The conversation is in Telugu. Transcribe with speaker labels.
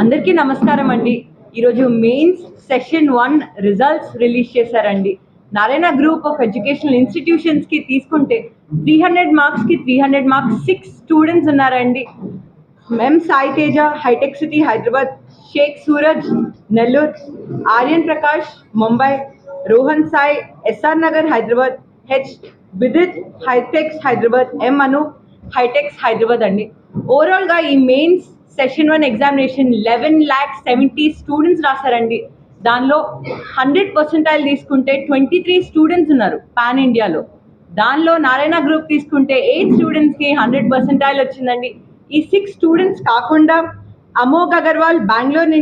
Speaker 1: అందరికీ నమస్కారం అండి. ఈరోజు మెయిన్స్ సెషన్ 1 రిజల్ట్స్ రిలీజ్ చేశారండి. Narayana group of educational institutions కి తీసుకుంటే 300 మార్క్స్ కి 300 మార్క్స్ 6 స్టూడెంట్స్ ఉన్నారండి. M Sai Teja Hitech City Hyderabad, Sheikh Suraj Nellore, Aryan Prakash Mumbai, Rohan Sai SR Nagar Hyderabad, H Vidith Hitex Hyderabad, M Anu Hitex Hyderabad అండి. ఓవరాల్ గా ఈ మెయిన్స్ సెషన్ 1 ఎగ్జామినేషన్ 11,70,000 స్టూడెంట్స్ రాశారండి. దానిలో 100% తీసుకుంటే 23 స్టూడెంట్స్ ఉన్నారు పాన్ ఇండియాలో. దానిలో నారాయణ గ్రూప్ తీసుకుంటే 8 స్టూడెంట్స్ కి 100% వచ్చిందండి. ఈ 6 స్టూడెంట్స్ కాకుండా అమోఘ్ అగర్వాల్ బెంగళూరు నుంచి